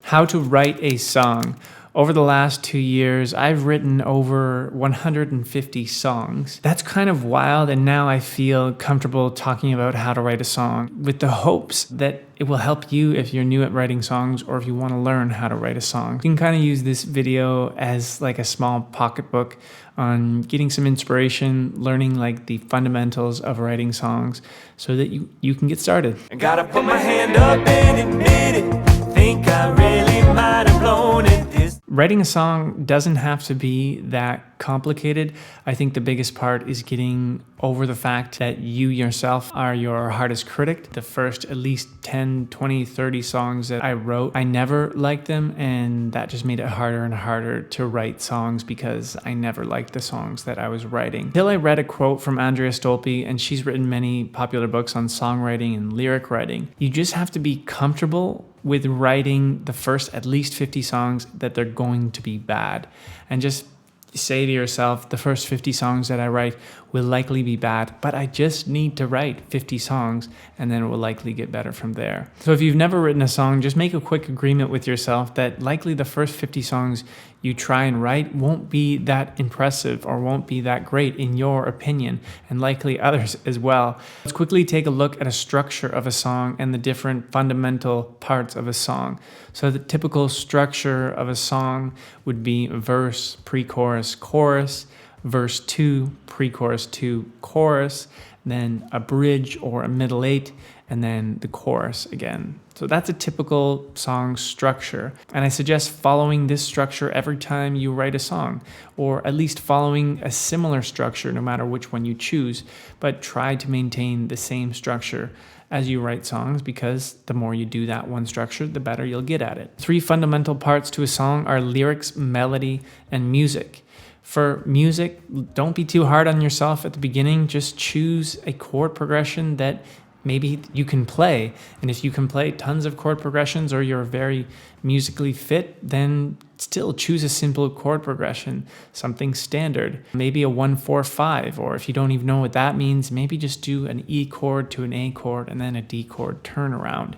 How to write a song. Over the last 2 years, I've written over 150 songs. That's kind of wild, and now I feel comfortable talking about how to write a song with the hopes that it will help you if you're new at writing songs or if you want to learn how to write a song. You can kind of use this video as like a small pocketbook on getting some inspiration, learning like the fundamentals of writing songs so that you can get started. I gotta put my hand up and admit it. Think I really might have blown it. Writing a song doesn't have to be that complicated. I think the biggest part is getting over the fact that you yourself are your hardest critic. The first at least 10, 20, 30 songs that I wrote, I never liked them, and that just made it harder and harder to write songs because I never liked the songs that I was writing. Until I read a quote from Andrea Stolpe, and she's written many popular books on songwriting and lyric writing. You just have to be comfortable with writing the first at least 50 songs that they're going to be bad, and just say to yourself, the first 50 songs that I write will likely be bad, but I just need to write 50 songs and then it will likely get better from there. So if you've never written a song, just make a quick agreement with yourself that likely the first 50 songs you try and write won't be that impressive or won't be that great in your opinion, and likely others as well. Let's quickly take a look at a structure of a song and the different fundamental parts of a song. So the typical structure of a song would be verse, pre-chorus, chorus, verse 2, pre-chorus 2, chorus, then a bridge or a middle 8, and then the chorus again. So that's a typical song structure. And I suggest following this structure every time you write a song, or at least following a similar structure no matter which one you choose, but try to maintain the same structure as you write songs, because the more you do that one structure, the better you'll get at it. 3 fundamental parts to a song are lyrics, melody, and music. For music, don't be too hard on yourself at the beginning. Just choose a chord progression that maybe you can play. And if you can play tons of chord progressions or you're very musically fit, then still choose a simple chord progression, something standard, maybe a 1-4-5, or if you don't even know what that means, maybe just do an E chord to an A chord and then a D chord turnaround.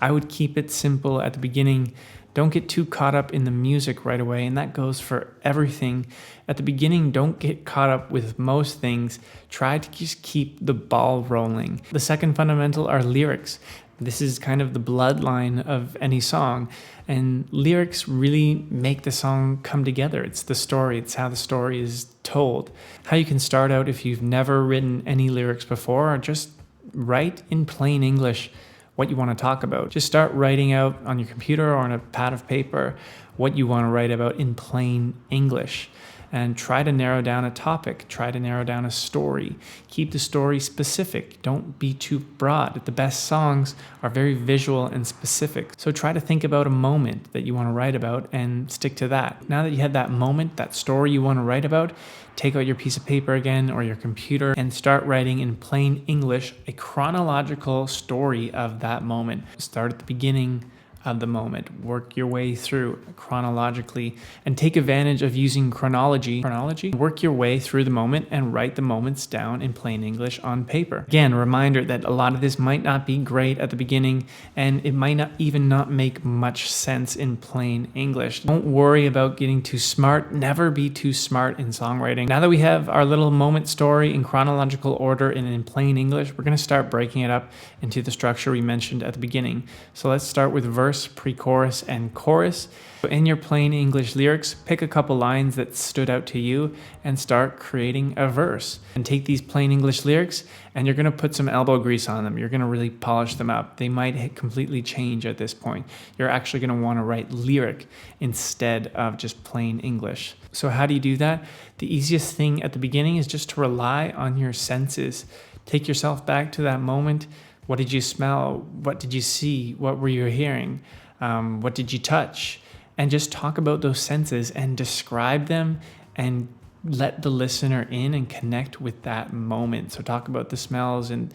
I would keep it simple at the beginning. Don't get too caught up in the music right away, and that goes for everything. At the beginning, don't get caught up with most things. Try to just keep the ball rolling. The second fundamental are lyrics. This is kind of the bloodline of any song, and lyrics really make the song come together. It's the story. It's how the story is told. How you can start out if you've never written any lyrics before, or just write in plain English what you want to talk about. Just start writing out on your computer or on a pad of paper what you want to write about in plain English, and try to narrow down a topic, try to narrow down a story. Keep the story specific. Don't be too broad. The best songs are very visual and specific. So try to think about a moment that you want to write about and stick to that. Now that you have that moment, that story you want to write about, take out your piece of paper again or your computer and start writing in plain English a chronological story of that moment. Start at the beginning of the moment, work your way through chronologically, and take advantage of using chronology. Work your way through the moment and write the moments down in plain English on paper. Again, a reminder that a lot of this might not be great at the beginning, and it might not even not make much sense in plain English. Don't worry about getting too smart. Never be too smart in songwriting. Now that we have our little moment story in chronological order and in plain English, we're going to start breaking it up into the structure we mentioned at the beginning. So let's start with verse, pre-chorus, and chorus. So in your plain English lyrics, pick a couple lines that stood out to you and start creating a verse. And take these plain English lyrics and you're going to put some elbow grease on them. You're going to really polish them up. They might completely change at this point. You're actually going to want to write lyric instead of just plain English. So how do you do that? The easiest thing at the beginning is just to rely on your senses. Take yourself back to that moment. What did you smell? What did you see? What were you hearing? What did you touch? And just talk about those senses and describe them and let the listener in and connect with that moment. So talk about the smells and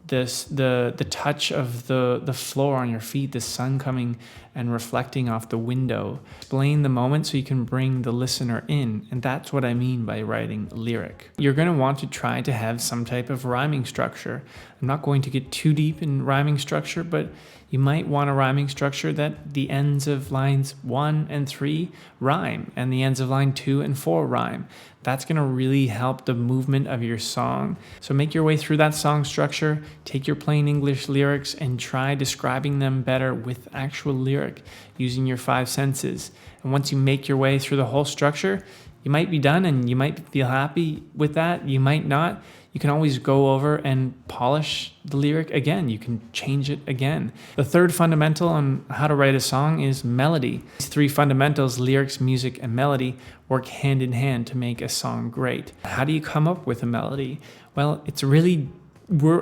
the touch of the floor on your feet, the sun coming and reflecting off the window. Explain the moment so you can bring the listener in, and that's what I mean by writing lyric. You're going to want to try to have some type of rhyming structure. I'm not going to get too deep in rhyming structure, but you might want a rhyming structure that the ends of lines 1 and 3 rhyme and the ends of line 2 and 4 rhyme. That's going to really help the movement of your song. So make your way through that song structure, take your plain English lyrics and try describing them better with actual lyric using your 5 senses. And once you make your way through the whole structure, you might be done and you might feel happy with that. You might not. You can always go over and polish the lyric again. You can change it again. The third fundamental on how to write a song is melody. These 3 fundamentals, lyrics, music, and melody, work hand in hand to make a song great. How do you come up with a melody? Well, it's really,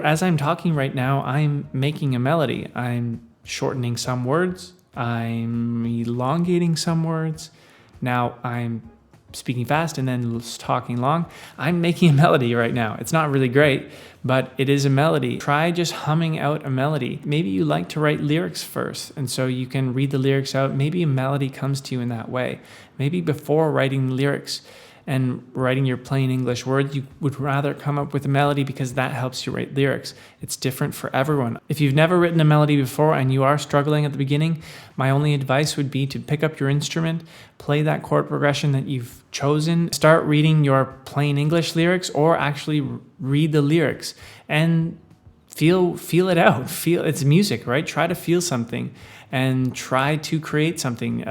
as I'm talking right now, I'm making a melody. I'm shortening some words. I'm elongating some words. Now I'm speaking fast and then talking long. I'm making a melody right now. It's not really great, but it is a melody. Try just humming out a melody. Maybe you like to write lyrics first, and so you can read the lyrics out. Maybe a melody comes to you in that way. Maybe before writing lyrics and writing your plain English words, you would rather come up with a melody because that helps you write lyrics. It's different for everyone. If you've never written a melody before and you are struggling at the beginning, my only advice would be to pick up your instrument, play that chord progression that you've chosen, start reading your plain English lyrics, or actually read the lyrics and feel it out. Feel it's music, right? Try to feel something and try to create something.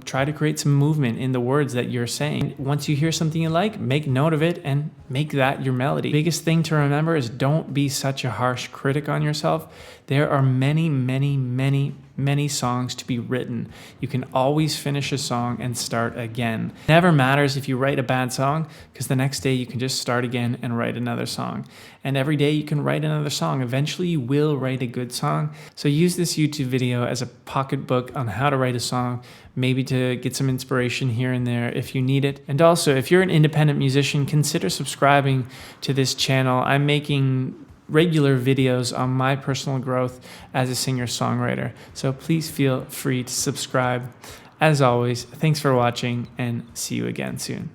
Try to create some movement in the words that you're saying. Once you hear something you like, make note of it and make that your melody. Biggest thing to remember is don't be such a harsh critic on yourself. There are many, many, many, many songs to be written. You can always finish a song and start again. It never matters if you write a bad song, because the next day you can just start again and write another song. And every day you can write another song. Eventually you will write a good song. So use this YouTube video as a pocketbook on how to write a song, maybe to get some inspiration here and there if you need it. And also, if you're an independent musician, consider subscribing to this channel. I'm making regular videos on my personal growth as a singer-songwriter. So please feel free to subscribe. As always, thanks for watching and see you again soon.